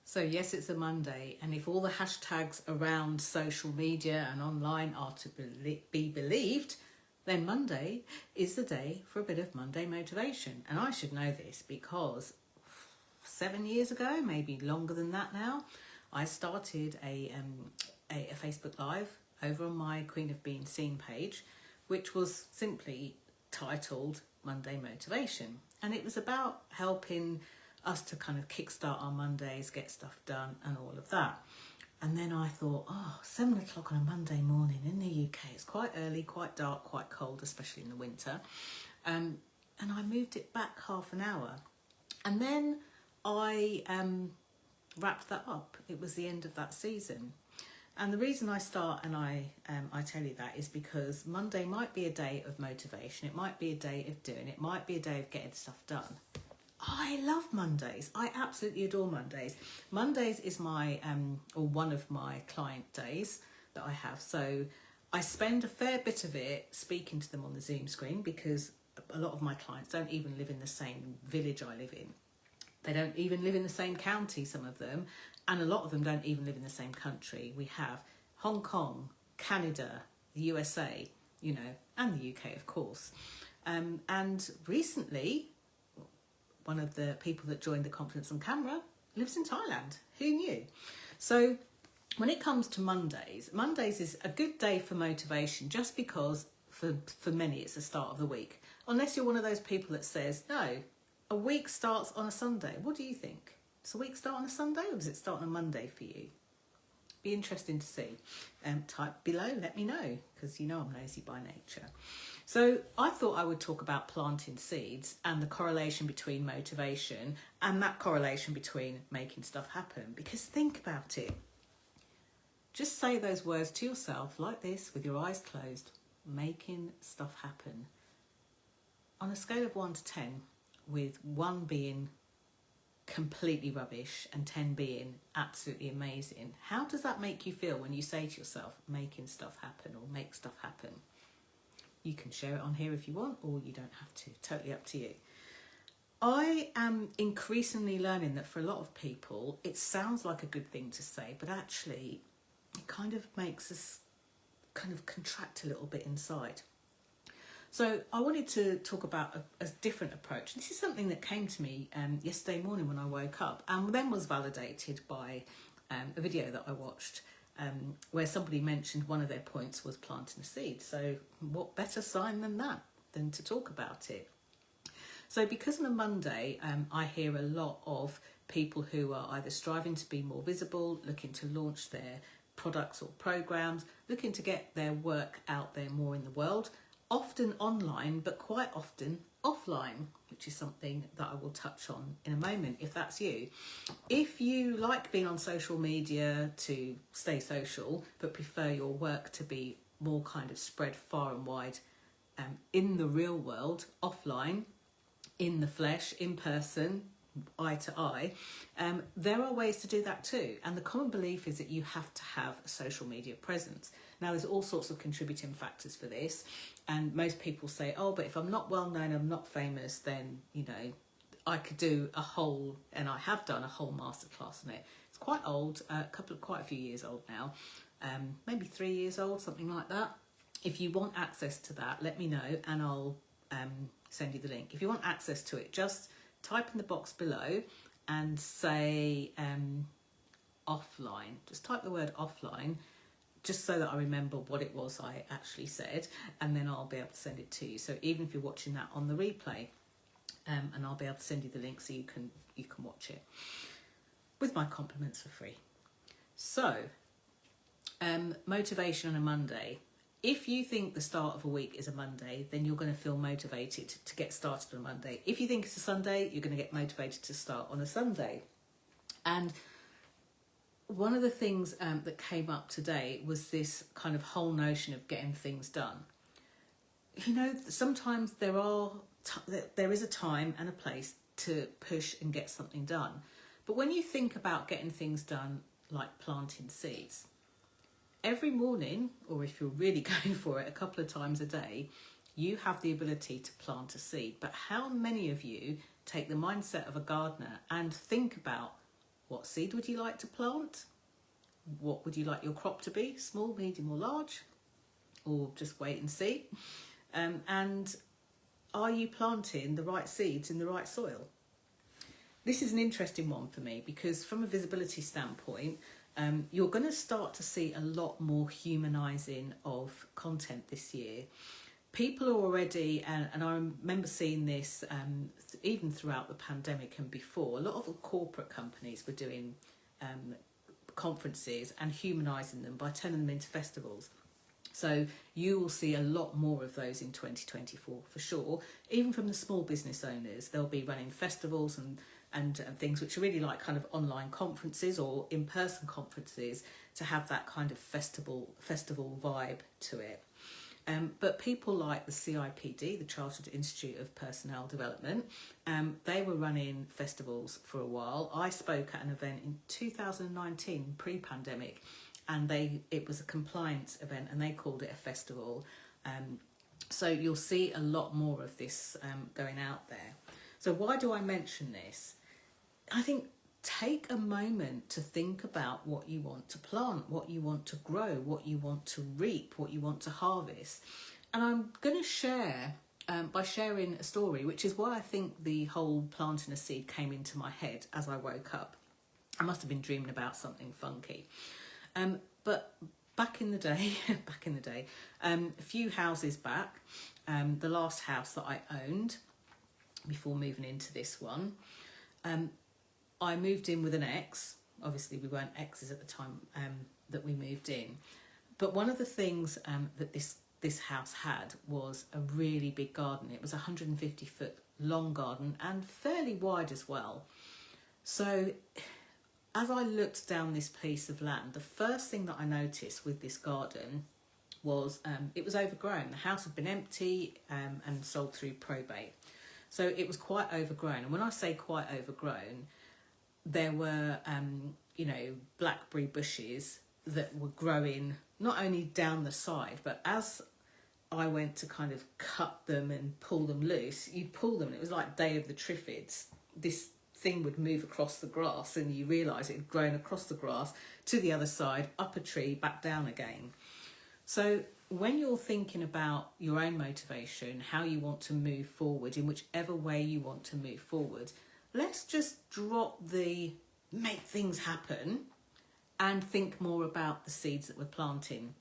So yes, it's a Monday, and if all the hashtags around social media and online are to be believed, then Monday is the day for a bit of Monday motivation. And I should know this because 7 years ago, maybe longer than that now, I started a Facebook Live over on my Queen of Being Seen page, which was simply titled Monday Motivation. And it was about helping us to kind of kickstart our Mondays, get stuff done and all of that. And then I thought, 7 o'clock on a Monday morning in the UK, it's quite early, quite dark, quite cold, especially in the winter. And I moved it back half an hour. And then I wrapped that up. It was the end of that season. And the reason I start and I tell you that is because Monday might be a day of motivation. It might be a day of doing. It might be a day of getting stuff done. I love Mondays. I absolutely adore Mondays. Mondays is my or one of my client days that I have. So I spend a fair bit of it speaking to them on the Zoom screen because a lot of my clients don't even live in the same village I live in. They don't even live in the same county, some of them, and a lot of them don't even live in the same country. We have Hong Kong, Canada, the USA, and the UK, of course. And recently, one of the people that joined the Confidence on Camera lives in Thailand. Who knew? So when it comes to Mondays is a good day for motivation just because for many it's the start of the week. Unless you're one of those people that says, no, a week starts on a Sunday. What do you think? Does a week start on a Sunday or does it start on a Monday for you? Be interesting to see. Type below, let me know, because I'm nosy by nature. So I thought I would talk about planting seeds and the correlation between motivation and that correlation between making stuff happen. Because think about it. Just say those words to yourself like this with your eyes closed. Making stuff happen. On a scale of 1 to 10, with 1 being completely rubbish and 10 being absolutely amazing, how does that make you feel when you say to yourself, making stuff happen or make stuff happen? You can share it on here if you want, or you don't have to. Totally up to you. I am increasingly learning that for a lot of people, it sounds like a good thing to say, but actually it kind of makes us kind of contract a little bit inside. So I wanted to talk about a different approach. This is something that came to me yesterday morning when I woke up and then was validated by a video that I watched where somebody mentioned one of their points was planting a seed. So what better sign than that, than to talk about it? So because on a Monday, I hear a lot of people who are either striving to be more visible, looking to launch their products or programs, looking to get their work out there more in the world, often online, but quite often offline, which is something that I will touch on in a moment if that's you. If you like being on social media to stay social, but prefer your work to be more kind of spread far and wide in the real world, offline, in the flesh, in person, eye to eye, there are ways to do that too. And the common belief is that you have to have a social media presence. Now, there's all sorts of contributing factors for this. And most people say, but if I'm not well known, I'm not famous, then, I could do and I have done a whole masterclass on it. It's quite old, quite a few years old now, maybe 3 years old, something like that. If you want access to that, let me know and I'll send you the link. If you want access to it, just type in the box below and say offline. Just type the word offline, just so that I remember what it was I actually said, and then I'll be able to send it to you. So even if you're watching that on the replay, and I'll be able to send you the link so you can watch it with my compliments for free. So motivation on a Monday. If you think the start of a week is a Monday, then you're going to feel motivated to get started on a Monday. If you think it's a Sunday, you're going to get motivated to start on a Sunday. And one of the things that came up today was this kind of whole notion of getting things done. Sometimes there is a time and a place to push and get something done. But when you think about getting things done, like planting seeds, every morning, or if you're really going for it, a couple of times a day, you have the ability to plant a seed. But how many of you take the mindset of a gardener and think about What seed would you like to plant? What would you like your crop to be? Small, medium or large? Or just wait and see? And are you planting the right seeds in the right soil? This is an interesting one for me because from a visibility standpoint, you're going to start to see a lot more humanising of content this year. People are already, and I remember seeing this even throughout the pandemic and before, a lot of the corporate companies were doing conferences and humanising them by turning them into festivals. So you will see a lot more of those in 2024 for sure. Even from the small business owners, they'll be running festivals and things which are really like kind of online conferences or in-person conferences to have that kind of festival vibe to it. But people like the CIPD, the Chartered Institute of Personnel Development, they were running festivals for a while. I spoke at an event in 2019, pre-pandemic, and it was a compliance event and they called it a festival. So you'll see a lot more of this going out there. So why do I mention this? I think take a moment to think about what you want to plant, what you want to grow, what you want to reap, what you want to harvest. And I'm going to share by sharing a story, which is why I think the whole planting a seed came into my head as I woke up. I must have been dreaming about something funky. But back in the day, a few houses back, the last house that I owned before moving into this one, I moved in with an ex. Obviously, we weren't exes at the time that we moved in. But one of the things that this house had was a really big garden. It was a 150-foot long garden and fairly wide as well. So as I looked down this piece of land, the first thing that I noticed with this garden was it was overgrown. The house had been empty and sold through probate. So it was quite overgrown. And when I say quite overgrown, there were, blackberry bushes that were growing not only down the side, but as I went to kind of cut them and pull them loose, you'd pull them and it was like Day of the Triffids. This thing would move across the grass and you realise it had grown across the grass to the other side, up a tree, back down again. So when you're thinking about your own motivation, how you want to move forward, in whichever way you want to move forward, let's just drop the make things happen and think more about the seeds that we're planting.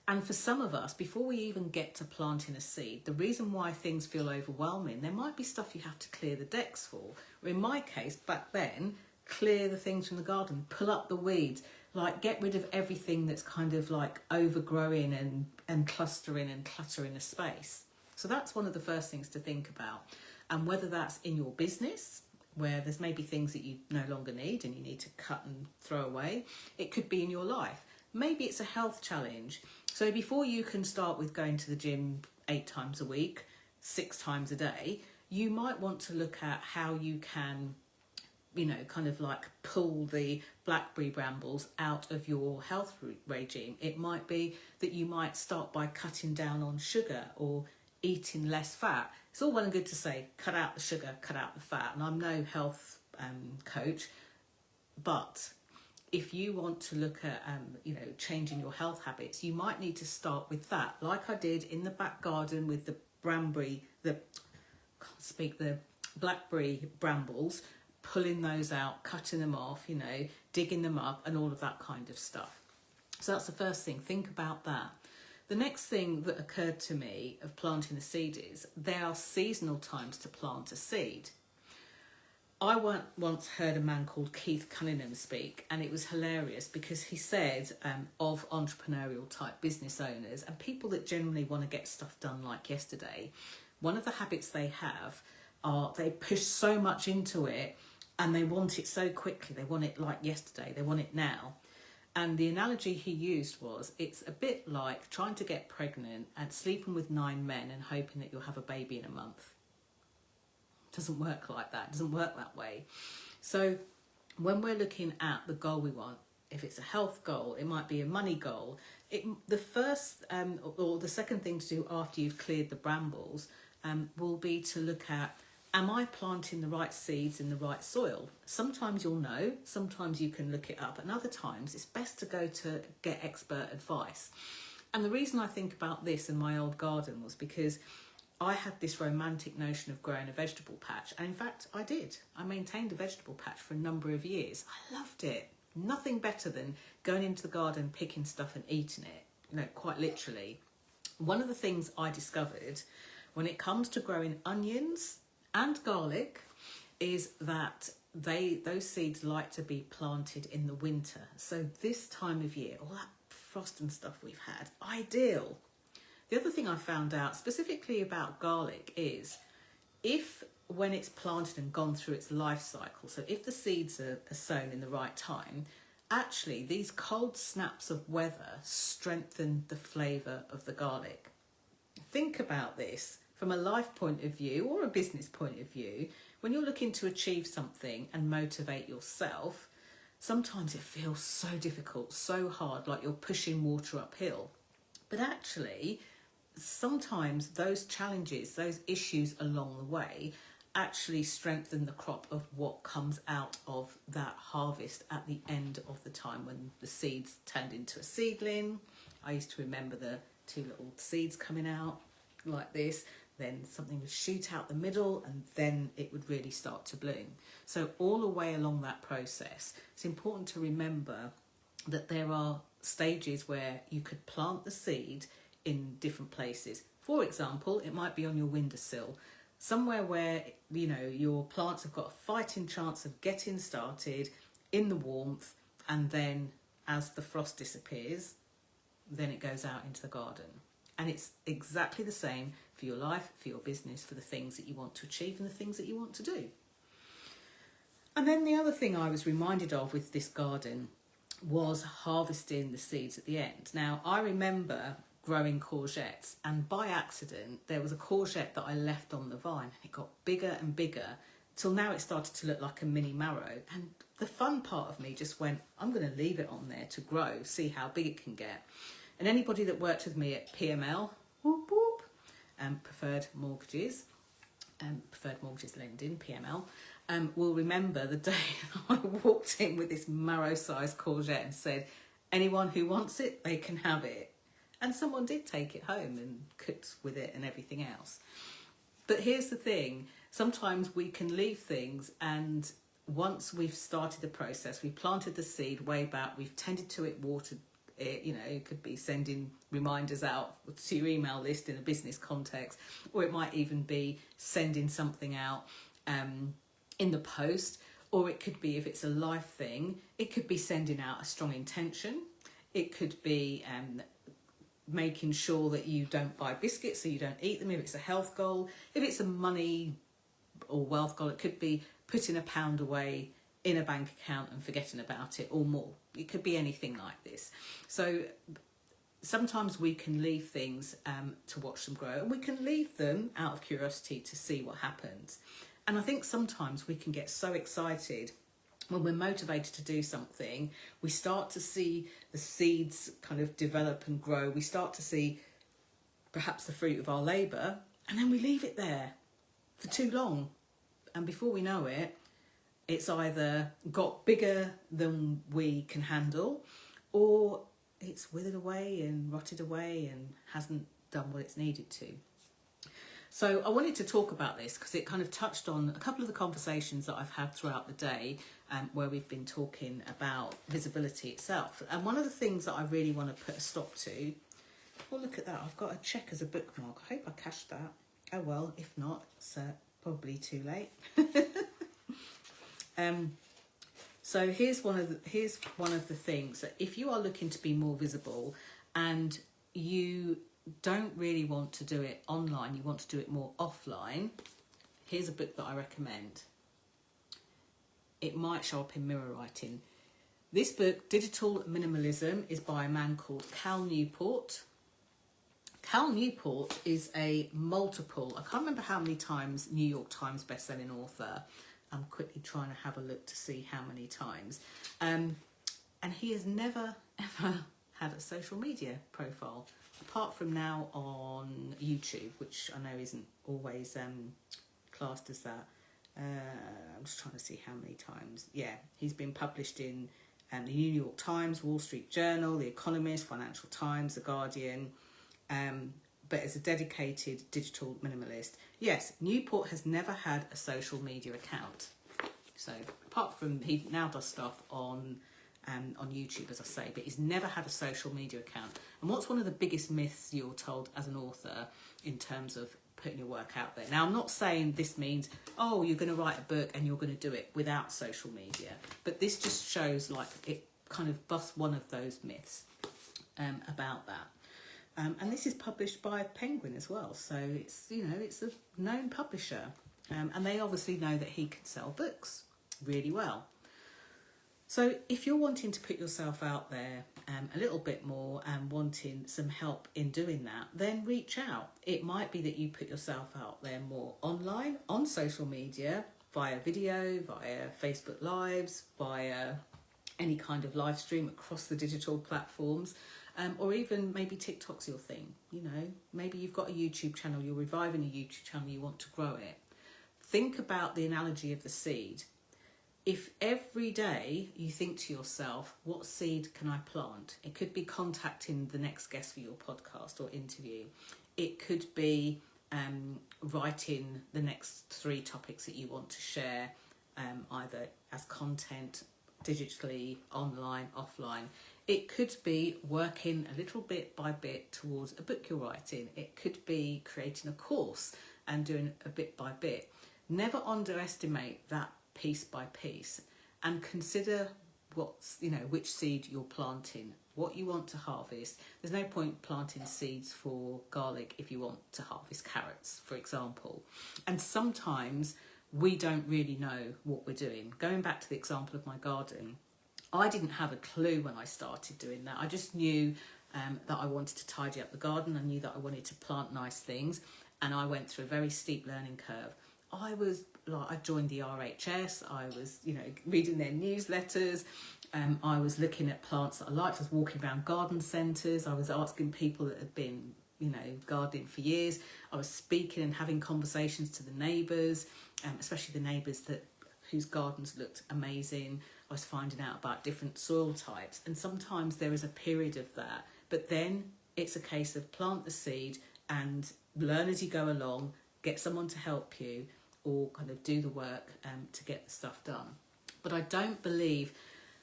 And for some of us, before we even get to planting a seed, the reason why things feel overwhelming, there might be stuff you have to clear the decks for. Or in my case, back then, clear the things from the garden, pull up the weeds, like get rid of everything that's kind of like overgrowing and clustering and cluttering a space. So that's one of the first things to think about. And whether that's in your business, where there's maybe things that you no longer need and you need to cut and throw away. It could be in your life. Maybe it's a health challenge. So before you can start with going to the gym 8 times a week, 6 times a day, you might want to look at how you can, kind of like pull the blackberry brambles out of your health regime. It might be that you might start by cutting down on sugar or eating less fat. It's all well and good to say, cut out the sugar, cut out the fat. And I'm no health coach, but if you want to look at, changing your health habits, you might need to start with that. Like I did in the back garden with the blackberry brambles, pulling those out, cutting them off, digging them up and all of that kind of stuff. So that's the first thing, think about that. The next thing that occurred to me of planting a seed is there are seasonal times to plant a seed. I once heard a man called Keith Cunningham speak, and it was hilarious because he said of entrepreneurial type business owners and people that generally want to get stuff done like yesterday, one of the habits they have are they push so much into it and they want it so quickly. They want it like yesterday. They want it now. And the analogy he used was, it's a bit like trying to get pregnant and sleeping with 9 men and hoping that you'll have a baby in a month. It doesn't work like that. It doesn't work that way. So when we're looking at the goal we want, if it's a health goal, it might be a money goal. The first or the second thing to do after you've cleared the brambles will be to look at am I planting the right seeds in the right soil? Sometimes you'll know, sometimes you can look it up, and other times it's best to go to get expert advice. And the reason I think about this in my old garden was because I had this romantic notion of growing a vegetable patch, and in fact I did. I maintained a vegetable patch for a number of years. I loved it. Nothing better than going into the garden, picking stuff and eating it, you know, quite literally. One of the things I discovered when it comes to growing onions and garlic is that those seeds like to be planted in the winter. So this time of year, all that frost and stuff we've had, ideal. The other thing I found out specifically about garlic is if when it's planted and gone through its life cycle, so if the seeds are sown in the right time, actually these cold snaps of weather strengthen the flavour of the garlic. Think about this from a life point of view or a business point of view. When you're looking to achieve something and motivate yourself, sometimes it feels so difficult, so hard, like you're pushing water uphill. But actually, sometimes those challenges, those issues along the way actually strengthen the crop of what comes out of that harvest at the end of the time when the seeds turned into a seedling. I used to remember the two little seeds coming out like this, then something would shoot out the middle and then it would really start to bloom. So all the way along that process, it's important to remember that there are stages where you could plant the seed in different places. For example, it might be on your windowsill, somewhere where, you know, your plants have got a fighting chance of getting started in the warmth, and then as the frost disappears, then it goes out into the garden. And it's exactly the same for your life, for your business, for the things that you want to achieve and the things that you want to do. And then the other thing I was reminded of with this garden was harvesting the seeds at the end. Now, I remember growing courgettes, and by accident there was a courgette that I left on the vine. It got bigger and bigger till now it started to look like a mini marrow, and the fun part of me just went, I'm going to leave it on there to grow, see how big it can get. And anybody that worked with me at PML, whoop whoop, preferred mortgages lending, PML, will remember the day I walked in with this marrow-sized courgette and said, anyone who wants it, they can have it. And someone did take it home and cooked with it and everything else. But here's the thing, sometimes we can leave things, and once we've started the process, we planted the seed way back, we've tended to it, watered it, you know, it could be sending reminders out to your email list in a business context, or it might even be sending something out in the post, or it could be, if it's a life thing, it could be sending out a strong intention. It could be making sure that you don't buy biscuits, so you don't eat them if it's a health goal. If it's a money or wealth goal, it could be putting £1 away in a bank account and forgetting about it, or more. It could be anything like this. So sometimes we can leave things to watch them grow, and we can leave them out of curiosity to see what happens. And I think sometimes we can get so excited when we're motivated to do something, we start to see the seeds kind of develop and grow. We start to see perhaps the fruit of our labour, and then we leave it there for too long. And before we know it, it's either got bigger than we can handle, or it's withered away and rotted away and hasn't done what it's needed to. So I wanted to talk about this because it kind of touched on a couple of the conversations that I've had throughout the day where we've been talking about visibility itself. And one of the things that I really want to put a stop to, well, look at that, I've got a check as a bookmark. I hope I cashed that. Oh well, if not, it's probably too late. So here's one of the things that if you are looking to be more visible and you don't really want to do it online, you want to do it more offline, here's a book that I recommend. It might show up in mirror writing. This book, Digital Minimalism, is by a man called Cal Newport. Cal Newport is a multiple, I can't remember how many times, New York Times bestselling author. I'm quickly trying to have a look to see how many times. And he has never, ever had a social media profile, apart from now on YouTube, which I know isn't always classed as that. I'm just trying to see how many times. Yeah, he's been published in the New York Times, Wall Street Journal, The Economist, Financial Times, The Guardian, but as a dedicated digital minimalist. Yes, Newport has never had a social media account. So apart from, he now does stuff on YouTube, as I say, but he's never had a social media account. And what's one of the biggest myths you're told as an author in terms of putting your work out there? Now, I'm not saying this means, oh, you're going to write a book and you're going to do it without social media, but this just shows like it kind of busts one of those myths about that. And this is published by Penguin as well, so it's, you know, it's a known publisher, and they obviously know that he can sell books really well. So if you're wanting to put yourself out there a little bit more and wanting some help in doing that, then reach out. It might be that you put yourself out there more online, on social media, via video, via Facebook Lives, via any kind of live stream across the digital platforms, or even maybe TikTok's your thing. You know, maybe you've got a YouTube channel, you're reviving a YouTube channel, you want to grow it. Think about the analogy of the seed. If every day you think to yourself, what seed can I plant? It could be contacting the next guest for your podcast or interview. It could be writing the next 3 topics that you want to share, either as content, digitally, online, offline. It could be working a little bit by bit towards a book you're writing. It could be creating a course and doing a bit by bit. Never underestimate that piece by piece, and consider what's, you know, which seed you're planting, what you want to harvest. There's no point planting seeds for garlic if you want to harvest carrots, for example. And sometimes we don't really know what we're doing. Going back to the example of my garden, I didn't have a clue when I started doing that. I just knew that I wanted to tidy up the garden. I knew that I wanted to plant nice things, and I went through a very steep learning curve. I joined the RHS, I was, you know, reading their newsletters, I was looking at plants that I liked, I was walking around garden centres, I was asking people that had been, you know, gardening for years, I was speaking and having conversations to the neighbours, especially the neighbours whose gardens looked amazing. I was finding out about different soil types, and sometimes there is a period of that, but then it's a case of plant the seed and learn as you go along, get someone to help you, or kind of do the work to get the stuff done. But I don't believe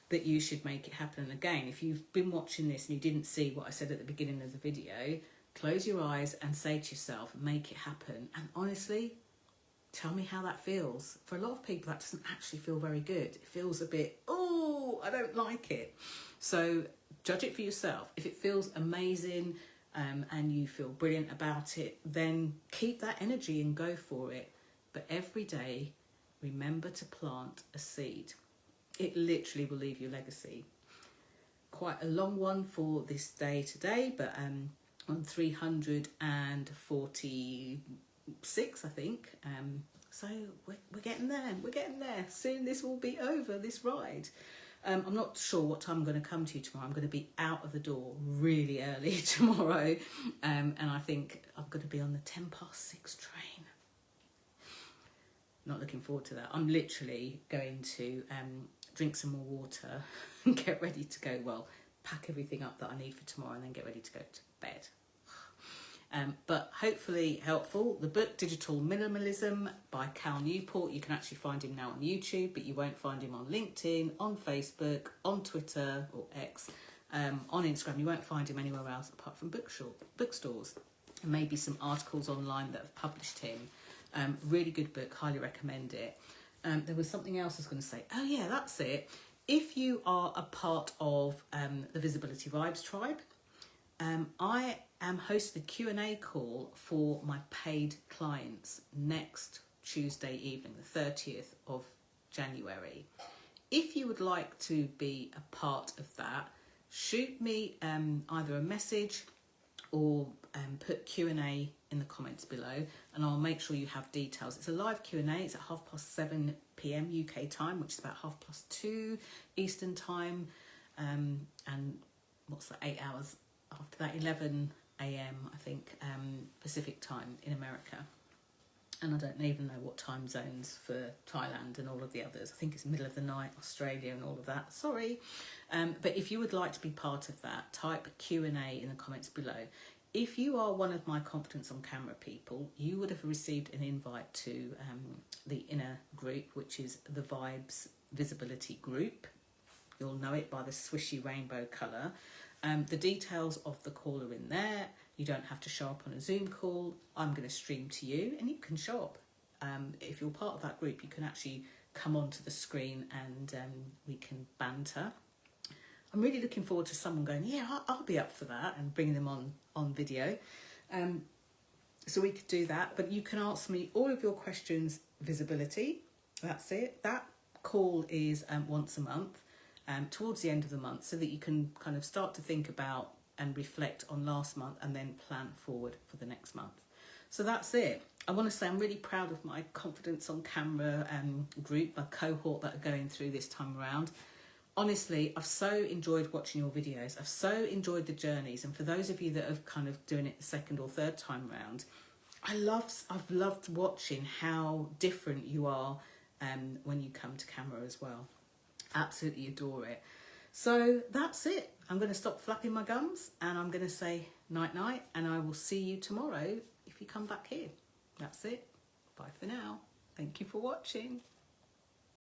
that you should make it happen. And again, if you've been watching this and you didn't see what I said at the beginning of the video, close your eyes and say to yourself, make it happen. And honestly, tell me how that feels. For a lot of people, that doesn't actually feel very good. It feels a bit, oh, I don't like it. So judge it for yourself. If it feels amazing and you feel brilliant about it, then keep that energy and go for it. But every day, remember to plant a seed. It literally will leave your legacy. Quite a long one for this day today, but on 346, I think. So we're getting there. We're getting there. Soon this will be over, this ride. I'm not sure what time I'm going to come to you tomorrow. I'm going to be out of the door really early tomorrow. And I think I'm going to be on the 6:10 train. Not looking forward to that. I'm literally going to drink some more water and get ready to go. Well, pack everything up that I need for tomorrow and then get ready to go to bed. But hopefully helpful. The book Digital Minimalism by Cal Newport. You can actually find him now on YouTube, but you won't find him on LinkedIn, on Facebook, on Twitter or X, on Instagram. You won't find him anywhere else apart from bookstores. And maybe some articles online that have published him. Really good book, highly recommend it. There was something else I was going to say. Oh yeah, that's it. If you are a part of the Visibility Vibes tribe, I am hosting a Q&A call for my paid clients next Tuesday evening, the 30th of January. If you would like to be a part of that, shoot me either a message or put Q&A in the comments below, and I'll make sure you have details. It's a live Q&A. It's at 7:30 p.m. UK time, which is about 2:30 Eastern time, and what's that, 8 hours after that, 11 a.m. I think Pacific time in America. and I don't even know what time zones for Thailand and all of the others. I think it's middle of the night, Australia and all of that. Sorry. But if you would like to be part of that, type Q&A in the comments below. If you are one of my Confidence on Camera people, you would have received an invite to the inner group, which is the Vibes Visibility Group. You'll know it by the swishy rainbow colour. The details of the call are in there. You don't have to show up on a Zoom call. I'm going to stream to you and you can show up. If you're part of that group, you can actually come onto the screen and we can banter. I'm really looking forward to someone going, yeah, I'll be up for that, and bringing them on video. So we could do that, but you can ask me all of your questions, visibility. That's it. That call is once a month, towards the end of the month, so that you can kind of start to think about and reflect on last month and then plan forward for the next month. So that's it. I want to say I'm really proud of my Confidence on Camera group, my cohort that are going through this time around. Honestly, I've so enjoyed watching your videos. I've so enjoyed the journeys. And for those of you that are kind of doing it the second or third time around, I've loved watching how different you are when you come to camera as well. Absolutely adore it. So that's it. I'm going to stop flapping my gums and I'm going to say night night, and I will see you tomorrow if you come back here. That's it. Bye for now. Thank you for watching.